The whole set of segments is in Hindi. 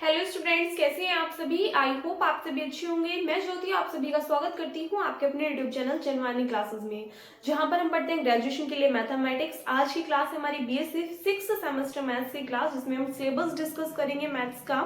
हेलो स्टूडेंट्स, कैसे हैं आप सभी। आई होप आप सभी अच्छे होंगे। मैं ज्योति आप सभी का स्वागत करती हूँ आपके अपने यूट्यूब चैनल जनवानी क्लासेस में, जहां पर हम पढ़ते हैं ग्रेजुएशन के लिए मैथमेटिक्स। आज की क्लास है हमारी बीएससी 6th सेमेस्टर मैथ्स की क्लास, जिसमें हम सिलेबस डिस्कस करेंगे मैथ्स का।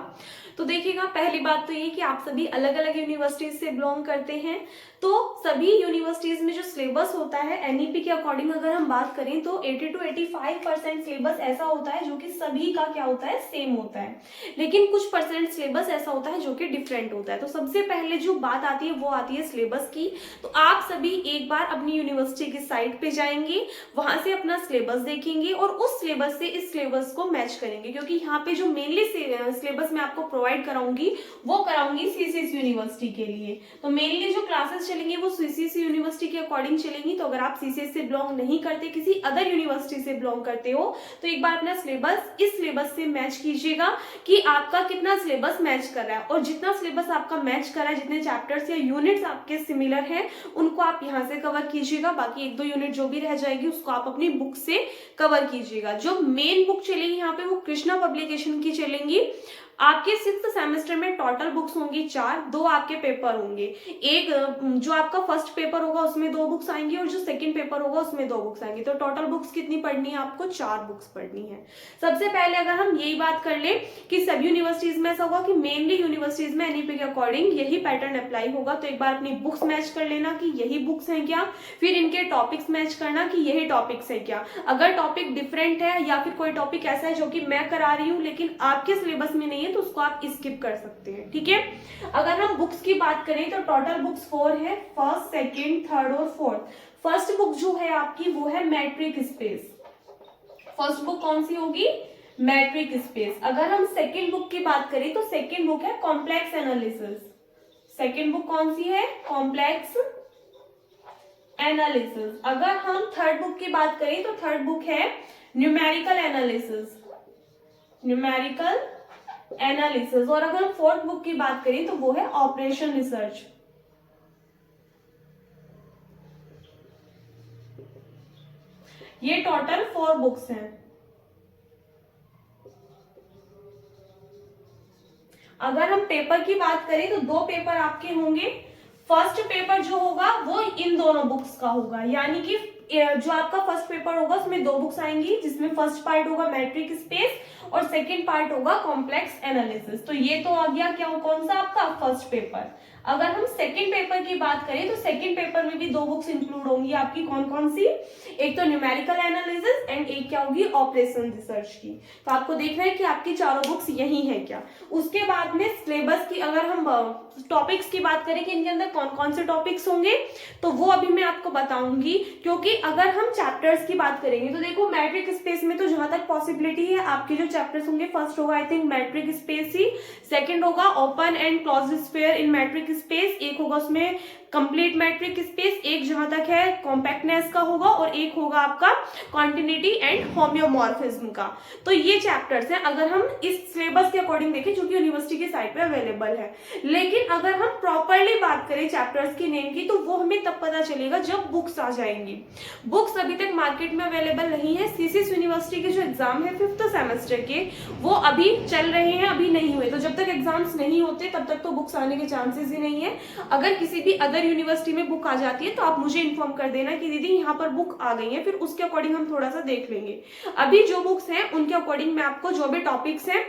तो देखिएगा, पहली बात तो ये कि आप सभी अलग अलग यूनिवर्सिटीज से बिलोंग करते हैं। तो सभी यूनिवर्सिटीज में जो सिलेबस होता है एनईपी के अकॉर्डिंग अगर हम बात करें तो 80 to 85% सिलेबस ऐसा होता है जो कि सभी का क्या होता है, सेम होता है। लेकिन कुछ परसेंट सिलेबस ऐसा होता है जो कि डिफरेंट होता है। तो सबसे पहले जो बात आती है वो आती है सिलेबस की। तो आप सभी एक बार अपनी यूनिवर्सिटी की साइट पे जाएंगे, वहां से अपना सिलेबस देखेंगे और उस सिलेबस से इस सिलेबस को मैच करेंगे, क्योंकि यहाँ पे जो मेनली सिलेबस मैं आपको प्रोवाइड कराऊंगी वो कराऊंगी सीसीएस यूनिवर्सिटी के लिए। तो मेनली जो क्लासेस चलेंगी वो सीसीएस यूनिवर्सिटी के अकॉर्डिंग चलेंगी। तो अगर आप सीसीएस से बिलोंग नहीं करते, किसी अदर यूनिवर्सिटी से बिलोंग करते हो, तो एक बार अपना सिलेबस इस सिलेबस से मैच कीजिएगा कि आपका कितना सिलेबस मैच कर रहा है। और जितना सिलेबस आपका मैच कर रहा है, जितने चैप्टर्स या यूनिट्स आपके सिमिलर हैं, उनको आप यहाँ से कवर कीजिएगा। बाकी एक दो यूनिट जो भी रह जाएगी उसको आप अपनी बुक से कवर कीजिएगा। जो मेन बुक चलेगी यहाँ पे वो कृष्णा पब्लिकेशन की चलेंगी। आपके 6th सेमेस्टर में टोटल बुक्स होंगी 4, 2 आपके पेपर होंगे। एक जो आपका फर्स्ट पेपर होगा उसमें 2 बुक्स आएंगी और जो सेकंड पेपर होगा उसमें 2 बुक्स आएंगी। तो टोटल बुक्स कितनी पढ़नी है आपको? 4 बुक्स पढ़नी है। सबसे पहले अगर हम यही बात कर ले कि सभी यूनिवर्सिटीज में ऐसा होगा कि मेनली यूनिवर्सिटीज में एनईपी के अकॉर्डिंग यही पैटर्न अप्लाई होगा। तो एक बार अपनी बुक्स मैच कर लेना कि यही बुक्स हैं क्या, फिर इनके टॉपिक्स मैच करना कि यही टॉपिक्स है क्या। अगर टॉपिक डिफरेंट है या फिर कोई टॉपिक ऐसा है जो कि मैं करा रही हूँ लेकिन आपके सिलेबस में नहीं है, तो उसको आप स्किप कर सकते हैं। ठीक है। अगर हम बुक्स की बात करें तो टोटल बुक्स 4 है, फर्स्ट, सेकेंड, थर्ड और फोर्थ। फर्स्ट बुक जो है आपकी वो है मैट्रिक स्पेस। फर्स्ट बुक कौन सी होगी? Matric space. अगर हम सेकेंड बुक की बात करें तो सेकेंड बुक है कॉम्प्लेक्स एनालिसिस। सेकेंड बुक कौन सी है? Complex analysis. अगर हम थर्ड बुक की बात करें तो थर्ड बुक है न्यूमेरिकल एनालिसिस। Numerical analysis. और अगर हम फोर्थ बुक की बात करें तो वो है ऑपरेशन रिसर्च। ये टोटल 4 बुक्स हैं। अगर हम पेपर की बात करें तो 2 पेपर आपके होंगे। फर्स्ट पेपर जो होगा वो इन दोनों बुक्स का होगा, यानी कि जो आपका फर्स्ट पेपर होगा उसमें 2 बुक्स आएंगी, जिसमें फर्स्ट पार्ट होगा मैट्रिक स्पेस और सेकंड पार्ट होगा कॉम्प्लेक्स एनालिसिस। तो ये तो आ गया क्या, कौन सा आपका फर्स्ट पेपर। अगर हम सेकंड पेपर की बात करें तो सेकंड पेपर में भी 2 बुक्स इंक्लूड होंगी आपकी। कौन कौन सी? एक तो न्यूमेरिकल एनालिसिस एंड एक क्या होगी, ऑपरेशन रिसर्च की। तो आपको देखना है कि आपकी चारों बुक्स यही है क्या। उसके बाद में सिलेबस की अगर हम टॉपिक्स की बात करें कि इनके अंदर कौन कौन से टॉपिक्स होंगे, तो वो अभी मैं आपको बताऊंगी। क्योंकि अगर हम चैप्टर्स की बात करेंगे तो देखो, मैट्रिक स्पेस में तो जहां तक पॉसिबिलिटी है आपके जो चैप्टर्स होंगे, फर्स्ट होगा आई थिंक मैट्रिक स्पेस ही, सेकंड होगा open and closed sphere in metric space, एक होगा उसमें कंप्लीट मैट्रिक स्पेस, एक जहां तक है कॉम्पैक्टनेस का होगा और एक होगा आपका कॉन्टिन्यूटी एंड होम्योमॉर्फिज्म का। तो ये चैप्टर्स हैं अगर हम इस सिलेबस के अकॉर्डिंग देखें, जो कि यूनिवर्सिटी की साइट पे अवेलेबल है। लेकिन अगर हम प्रॉपरली बात करें चैप्टर्स की नेम की, तो वो हमें तब पता चलेगा जब बुक्स आ जाएंगी। बुक्स अभी तक मार्केट में अवेलेबल नहीं है। सीसीएस यूनिवर्सिटी के जो एग्जाम है 5th सेमेस्टर के, वो अभी चल रहे हैं, अभी नहीं हुए। तो जब तक एग्जाम्स नहीं होते तब तक तो बुक्स आने के चांसेस ही नहीं है। अगर किसी भी अदर यूनिवर्सिटी में बुक आ जाती है तो आप मुझे इन्फॉर्म कर देना कि दीदी यहाँ पर बुक आ गई है, फिर उसके अकॉर्डिंग हम थोड़ा सा देख लेंगे। अभी जो बुक्स हैं उनके अकॉर्डिंग मैं आपको जो भी टॉपिक्स हैं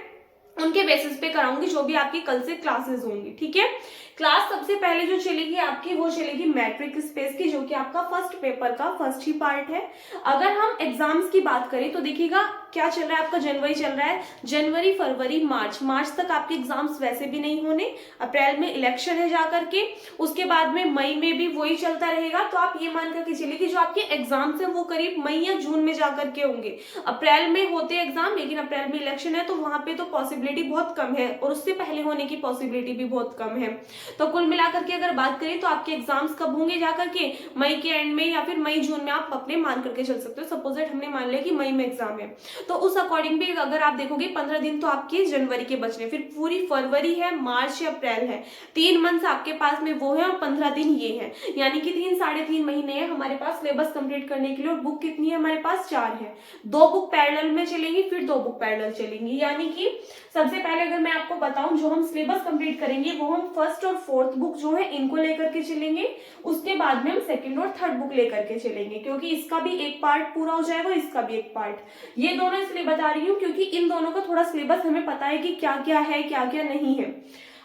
उनके बेसिस पे कराऊंगी, जो भी आपकी कल से क्लासेस होंगी। ठीक है। क्लास सबसे पहले जो चलेगी आपकी वो चलेगी मैट्रिक स्पेस की, जो कि आपका फर्स्ट पेपर का फर्स्ट ही पार्ट है। अगर हम एग्जाम्स की बात करें तो देखिएगा क्या चल रहा है आपका, जनवरी चल रहा है, जनवरी फरवरी मार्च तक आपके एग्जाम्स वैसे भी नहीं होने। अप्रैल में इलेक्शन है जाकर के, उसके बाद में मई में भी वही चलता रहेगा। तो आप ये मान करके चलिए कि जो आपके एग्जाम्स हैं वो करीब मई या जून में जाकर के होंगे। अप्रैल में होते एग्जाम, लेकिन अप्रैल में इलेक्शन है तो वहां पे तो पॉसिबिलिटी बहुत कम है और उससे पहले होने की पॉसिबिलिटी भी बहुत कम है। तो कुल मिलाकर के अगर बात करें तो आपके एग्जाम्स कब होंगे जाकर के, मई के एंड में या फिर मई जून में आप अपने मान करके चल सकते हो। सपोज दैट हमने मान लिया कि मई में एग्जाम है, तो उस अकॉर्डिंग भी अगर आप देखोगे 15 दिन तो आपके जनवरी के बच रहे, फिर पूरी फरवरी है, मार्च या अप्रैल है, 3 मंथ्स आपके पास में वो है और 15 दिन ये है, यानी कि 3-3.5 महीने है हमारे पास सिलेबस कंप्लीट करने के लिए। और बुक कितनी है हमारे पास? 4 है, 2 बुक पैरेलल में चलेंगी, फिर 2 बुक पैरेलल चलेंगी। यानी कि सबसे पहले अगर मैं आपको बताऊं जो हम सिलेबस कंप्लीट करेंगे वो हम फर्स्ट और फोर्थ बुक जो है इनको लेकर के चलेंगे, उसके बाद में हम सेकंड और थर्ड बुक लेकर के चलेंगे, क्योंकि इसका भी एक पार्ट पूरा हो जाएगा, इसका भी एक पार्ट। ये दोनों इसलिए बता रही हूँ क्योंकि इन दोनों का थोड़ा सिलेबस हमें पता है कि क्या क्या है क्या क्या नहीं है।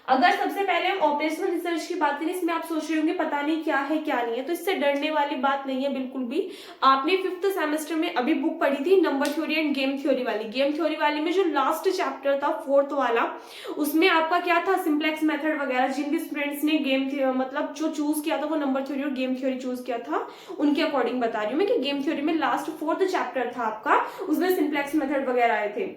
अगर सबसे पहले हम ऑपरेशनल रिसर्च की बात करें, इसमें आप सोच रहे होंगे पता नहीं क्या है क्या नहीं है, तो इससे डरने वाली बात नहीं है बिल्कुल भी। आपने 5th सेमेस्टर में अभी बुक पढ़ी थी number theory end game theory वाली। गेम थ्योरी वाली में जो लास्ट चैप्टर था 4th वाला, उसमें आपका क्या था, सिंप्लेक्स मेथड वगैरह। जिन भी स्टूडेंट्स ने गेम मतलब जो चूज किया था वो नंबर थ्योरी और गेम थ्योरी चूज किया था, उनके अकॉर्डिंग बता रही हूँ मैं कि गेम थ्योरी में लास्ट 4th चैप्टर था आपका, उसमें सिंप्लेक्स मेथड वगैरह आए थे।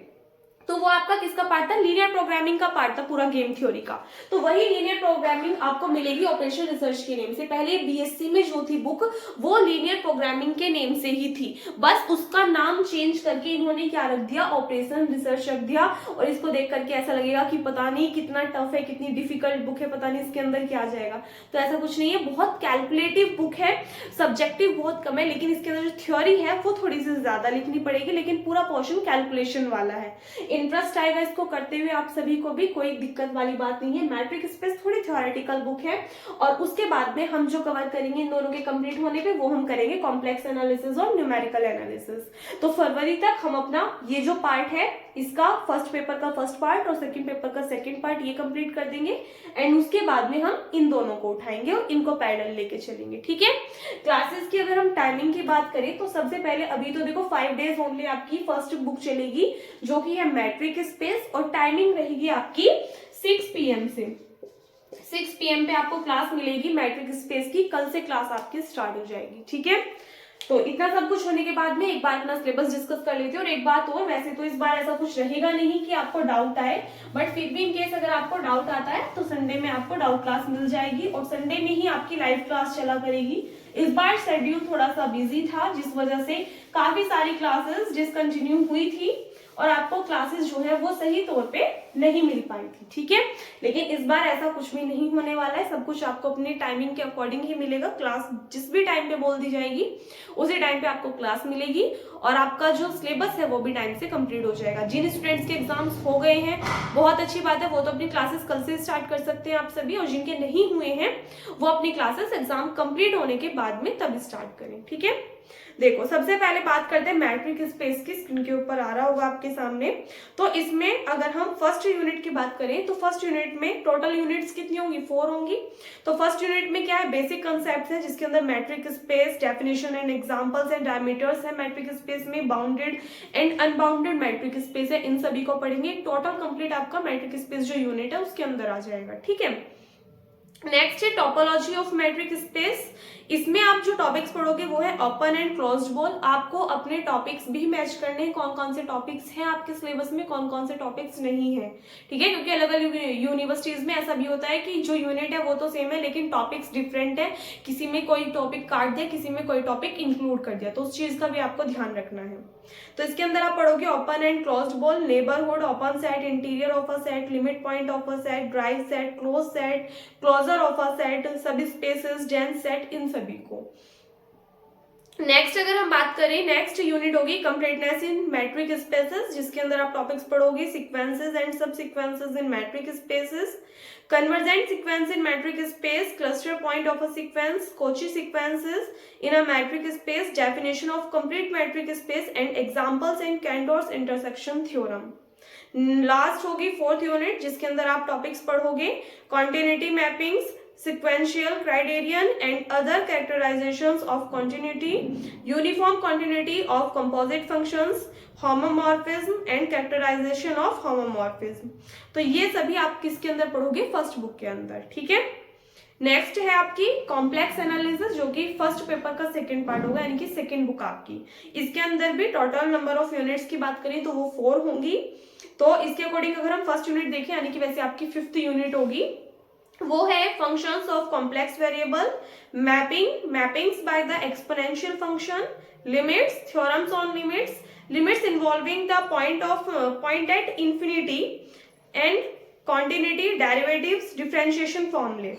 तो वो आपका किसका पार्ट था? लीनियर प्रोग्रामिंग का पार्ट था पूरा गेम थ्योरी का। तो वही लीनियर प्रोग्रामिंग आपको मिलेगी ऑपरेशनल रिसर्च के नेम से। पहले बीएससी में जो थी बुक वो लीनियर प्रोग्रामिंग के नेम से ही थी, बस उसका नाम चेंज करके इन्होंने क्या रख दिया, ऑपरेशनल रिसर्च रख दिया। और इसको देख करके ऐसा लगेगा कि पता नहीं कितना टफ है, कितनी डिफिकल्ट बुक है, पता नहीं इसके अंदर क्या आ जाएगा। तो ऐसा कुछ नहीं है, बहुत कैलकुलेटिव बुक है, सब्जेक्टिव बहुत कम है, लेकिन इसके अंदर जो थ्योरी है वो थोड़ी सी ज्यादा लिखनी पड़ेगी, लेकिन पूरा पोर्शन कैलकुलेशन वाला है। इंटरेस्ट आएगा इसको करते हुए आप सभी को भी, कोई दिक्कत वाली बात नहीं है। मैट्रिक स्पेस थोड़ी थ्योरेटिकल बुक है, और उसके बाद में हम जो कवर करेंगे इन दोनों के कंप्लीट होने पे वो हम करेंगे कॉम्प्लेक्स एनालिसिस और न्यूमेरिकल एनालिसिस। तो फरवरी तक हम अपना ये जो पार्ट है इसका फर्स्ट पेपर का फर्स्ट पार्ट और सेकंड पेपर का सेकंड पार्ट ये कंप्लीट कर देंगे, एंड उसके बाद में हम इन दोनों को उठाएंगे और इनको पैरेलल लेके चलेंगे। ठीक है, क्लासेस की अगर हम टाइमिंग की बात करें तो सबसे पहले अभी तो देखो 5 डेज ओनली आपकी फर्स्ट बुक चलेगी जो कि है मैट्रिक स्पेस, और टाइमिंग रहेगी आपकी 6 PM से 6 PM पे आपको क्लास मिलेगी मैट्रिक स्पेस की। कल से क्लास आपकी स्टार्ट हो जाएगी। ठीक है, तो इतना सब कुछ होने के बाद में एक बार अपना सिलेबस डिस्कस कर लेते हैं। और एक बात और, वैसे तो इस बार ऐसा कुछ रहेगा नहीं कि आपको डाउट आए, बट फिर भी इन केस अगर आपको डाउट आता है तो संडे में आपको डाउट क्लास मिल जाएगी, और संडे में ही आपकी लाइव क्लास चला करेगी। इस बार शेड्यूल थोड़ा सा बिजी था, जिस वजह से काफी सारी क्लासेस डिसकंटिन्यू हुई थी और आपको क्लासेस जो है वो सही तौर पे नहीं मिल पाई थी। ठीक है, लेकिन इस बार ऐसा कुछ भी नहीं होने वाला है, सब कुछ आपको अपनी टाइमिंग के अकॉर्डिंग ही मिलेगा। क्लास जिस भी टाइम पे बोल दी जाएगी उसी टाइम पे आपको क्लास मिलेगी, और आपका जो सिलेबस है वो भी टाइम से कंप्लीट हो जाएगा। जिन स्टूडेंट्स के एग्जाम्स हो गए हैं बहुत अच्छी बात है, वो तो अपनी क्लासेस कल से स्टार्ट कर सकते हैं आप सभी, और जिनके नहीं हुए हैं वो अपनी क्लासेस एग्जाम कंप्लीट होने के बाद में तब स्टार्ट करें। ठीक है, देखो सबसे पहले बात करते हैं मैट्रिक स्पेस की। स्क्रीन के ऊपर आ रहा होगा आपके सामने। तो इसमें अगर हम फर्स्ट यूनिट की बात करें तो फर्स्ट यूनिट में टोटल यूनिट्स कितनी होंगी? 4 होंगी। तो फर्स्ट यूनिट में क्या है? बेसिक कंसेप्ट है, जिसके अंदर matric space, definition and examples and diameters है मैट्रिक स्पेस में, bounded and unbounded matric space है, इन सभी को पढ़ेंगे। टोटल कंप्लीट आपका मैट्रिक स्पेस जो यूनिट है उसके अंदर आ जाएगा। ठीक है, नेक्स्ट है टोपोलॉजी ऑफ मैट्रिक स्पेस। इसमें आप जो टॉपिक्स पढ़ोगे वो है ओपन एंड क्लोज्ड बॉल। आपको अपने टॉपिक्स भी मैच करने हैं, कौन कौन से टॉपिक्स हैं आपके सिलेबस में, कौन कौन से टॉपिक्स नहीं है। ठीक है, क्योंकि अलग अलग यूनिवर्सिटीज में ऐसा भी होता है कि जो यूनिट है वो तो सेम है लेकिन टॉपिक्स डिफरेंट है, किसी में कोई टॉपिक काट दिया, किसी में कोई टॉपिक इंक्लूड कर दिया, तो उस चीज का भी आपको ध्यान रखना है। तो इसके अंदर आप पढ़ोगे open and closed ball, neighbourhood, open set, interior of a set, limit point of a set, derived set, close set, closure of a set, subspaces, dense set, इन सभी को। नेक्स्ट अगर हम बात करें, नेक्स्ट यूनिट होगी कंप्लीटनेस इन मैट्रिक स्पेसेस, जिसके अंदर आप टॉपिक्स पढ़ोगे sequences and subsequences in metric spaces, convergent sequence in metric space, cluster point of a sequence, Cauchy sequences in a metric space, definition of complete metric space and examples in Cantor's intersection theorem। Last होगी 4th यूनिट, जिसके अंदर आप टॉपिक्स पढ़ोगे continuity mappings, sequential criterion and other characterizations of continuity, uniform continuity of composite functions, homomorphism and characterization of homomorphism। तो ये सभी आप किसके अंदर पढ़ोगे? फर्स्ट बुक के अंदर। ठीक है, नेक्स्ट है आपकी कॉम्प्लेक्स एनालिसिस, जो कि फर्स्ट पेपर का सेकंड पार्ट होगा, यानी कि सेकंड बुक आपकी। इसके अंदर भी टोटल नंबर ऑफ यूनिट्स की बात करें तो वो 4 होंगी। तो इसके अकॉर्डिंग अगर हम फर्स्ट यूनिट देखें, यानी कि वैसे आपकी 5th यूनिट होगी, वो है functions of complex variable, mappings by the exponential function, limits, theorems on limits, limits involving the point at infinity and continuity, derivatives, differentiation फॉर्मूले।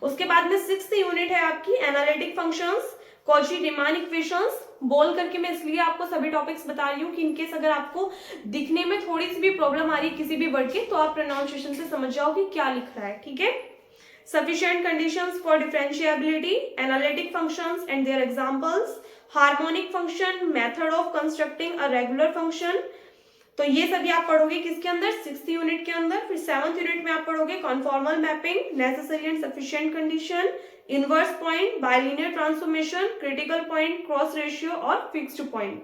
उसके बाद में 6th यूनिट है आपकी analytic functions, Cauchy Riemann equations. बोल करके मैं इसलिए आपको सभी टॉपिक्स बता रही हूँ कि इनकेस अगर आपको दिखने में थोड़ी सी भी प्रॉब्लम आ रही है किसी भी वर्ड की, तो आप प्रोनाउंसिएशन से समझ जाओ कि क्या लिख रहा है, ठीक है। Sufficient conditions for differentiability, analytic functions and their examples, harmonic function, method of constructing a regular function। तो ये सभी आप पढ़ोगे किसके अंदर, 6th यूनिट के अंदर। फिर 7th यूनिट में आप पढ़ोगे conformal mapping, necessary and sufficient condition, inverse point, bilinear transformation, critical point, cross ratio और फिक्स्ड पॉइंट।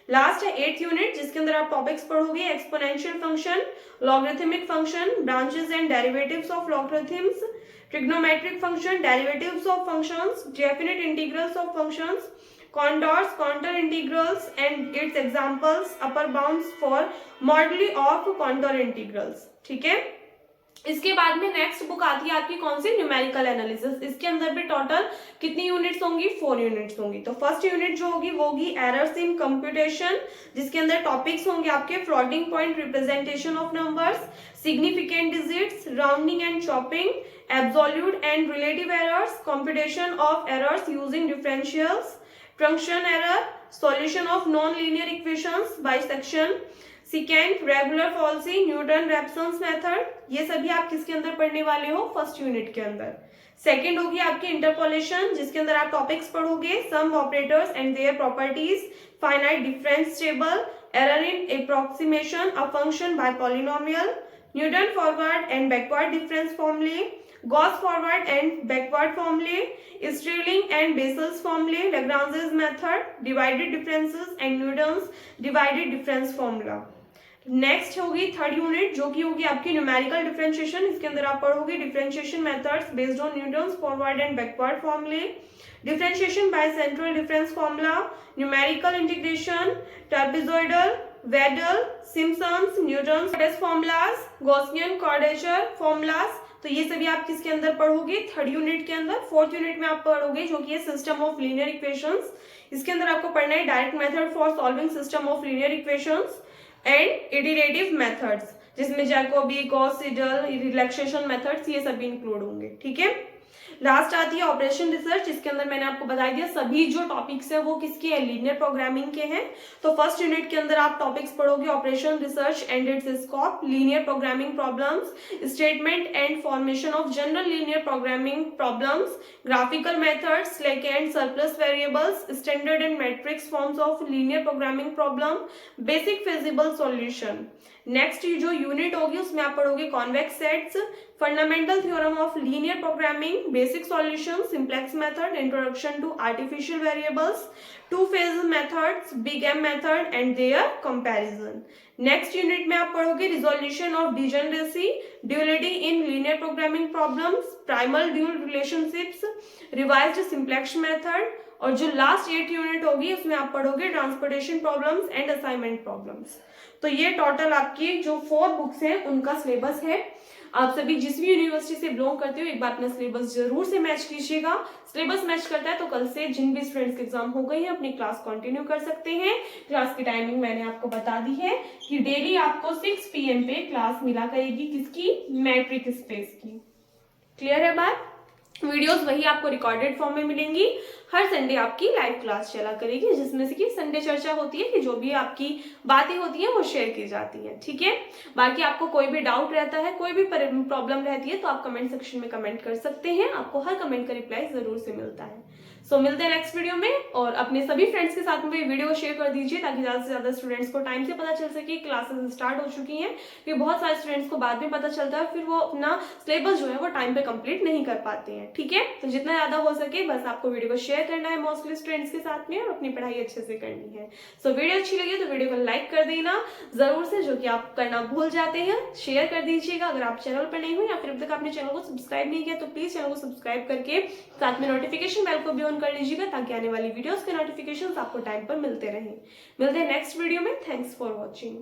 लास्ट है 8th यूनिट जिसके अंदर आप टॉपिक्स पढ़ोगे exponential function, logarithmic function, branches and derivatives of logarithms, trigonometric function, derivatives of functions, definite integrals of functions, contours, contour integrals and its examples, upper bounds for moduli of contour integrals। ठीक है। इसके बाद में नेक्स्ट बुक आती है आपकी कौन सी, न्यूमेरिकल एनालिसिस। इसके अंदर भी टोटल कितनी यूनिट्स होंगी, 4 यूनिट्स होंगी। तो फर्स्ट यूनिट जो होगी वो होगी एरर्स इन कंप्यूटेशन, जिसके अंदर टॉपिक्स होंगे आपके floating point representation of numbers, significant digits, rounding and chopping, absolute and relative errors, computation of errors using differentials, truncation error, solution of non linear equations, bisection, secant, regula falsi, Newton Raphson's method. ये सभी आप किसके अंदर पढ़ने वाले हो, फर्स्ट यूनिट के अंदर। सेकंड होगी आपकी इंटरपोलेशन, जिसके अंदर आप टॉपिक्स पढ़ोगे some operators and their properties, finite difference table, error in approximation a function by polynomial, Newton forward and backward difference फॉर्मूले, गॉस फॉरवर्ड एंड बैकवर्ड फॉर्मूले, स्टिरलिंग एंड बेसल्स फॉर्मूले, Lagrange's method, divided differences and Newton's divided difference formula. Next होगी 3rd यूनिट जो कि होगी आपकी न्यूमेरिकल डिफरेंशिएशन। इसके अंदर आप पढ़ोगे differentiation methods based on Newton's forward and backward फॉर्मूले, differentiation by central difference formula, numerical integration, trapezoidal, Weddle, Simpson's, Newton's formulas, Gaussian quadrature formulas. तो ये सभी आप किसके अंदर पढ़ोगे, 3rd यूनिट के अंदर। 4th यूनिट में आप पढ़ोगे जो कि है सिस्टम ऑफ लीनियर इक्वेशंस। इसके अंदर आपको पढ़ना है direct method for solving system of linear equations and iterative methods, जिसमें Jacobi, Gauss Seidel, relaxation methods ये सभी इंक्लूड होंगे, ठीक है। लास्ट आती है ऑपरेशन रिसर्च, इसके अंदर मैंने आपको बता दिया सभी जो टॉपिक्स है वो किसके हैं, लीनियर प्रोग्रामिंग के हैं। तो फर्स्ट यूनिट के अंदर आप टॉपिक्स पढ़ोगे operation research and its scope, linear programming problems, statement and formation of general linear programming problems, graphical methods, slack and surplus variables, standard and matrix forms of linear programming problem, basic feasible solution. Next जो यूनिट होगी उसमें आप पढ़ोगे convex sets, fundamental theorem of linear programming, basic solution, simplex method, introduction to artificial variables, two phase methods, big M method and their comparison. Next unit में आप पढ़ोगे resolution of degeneracy, duality in linear programming problems, primal dual relationships, revised simplex method. और जो लास्ट 8 यूनिट होगी उसमें आप पढ़ोगे transportation problems and assignment problems. तो ये टोटल आपकी जो 4 बुक्स हैं उनका सिलेबस है। आप सभी जिस भी यूनिवर्सिटी से बिलोंग करते हो एक बार अपना सिलेबस जरूर से मैच कीजिएगा। सिलेबस मैच करता है तो कल से जिन भी स्टूडेंट्स के एग्जाम हो गए हैं अपनी क्लास कंटिन्यू कर सकते हैं। क्लास की टाइमिंग मैंने आपको बता दी है कि डेली आपको 6 PM पे क्लास मिला करेगी, किसकी, मैट्रिक स्पेस की। क्लियर है बात। वीडियोस वही आपको रिकॉर्डेड फॉर्म में मिलेंगी। हर संडे आपकी लाइव क्लास चला करेगी जिसमें से कि संडे चर्चा होती है कि जो भी आपकी बातें होती हैं वो शेयर की जाती हैं, ठीक है। बाकी आपको कोई भी डाउट रहता है, कोई भी प्रॉब्लम रहती है तो आप कमेंट सेक्शन में कमेंट कर सकते हैं, आपको हर कमेंट का रिप्लाई जरूर से मिलता है। सो मिलते हैं नेक्स्ट वीडियो में। और अपने सभी फ्रेंड्स के साथ में वीडियो शेयर कर दीजिए ताकि ज्यादा से ज्यादा स्टूडेंट्स को टाइम से पता चल सके क्लासेस स्टार्ट हो चुकी हैं, क्योंकि बहुत सारे स्टूडेंट्स को बाद में पता चलता है फिर वो अपना सिलेबस जो है वो टाइम पे कंप्लीट नहीं कर पाते हैं, ठीक है। तो जितना ज्यादा हो सके बस आपको वीडियो को शेयर करना है मोस्टली स्टूडेंट्स के साथ में और अपनी पढ़ाई अच्छे से करनी है। सो वीडियो अच्छी लगी तो वीडियो को लाइक कर देना जरूर से, जो कि आप करना भूल जाते हैं। शेयर कर दीजिएगा अगर आप चैनल पर नहीं हो या फिर अब तक आपने चैनल को सब्सक्राइब नहीं किया तो प्लीज चैनल को सब्सक्राइब करके साथ में नोटिफिकेशन बेल को भी ऑन कर लीजिएगा ताकि आने वाली वीडियोस के नोटिफिकेशंस आपको टाइम पर मिलते रहें। मिलते हैं नेक्स्ट वीडियो में। Thanks for watching.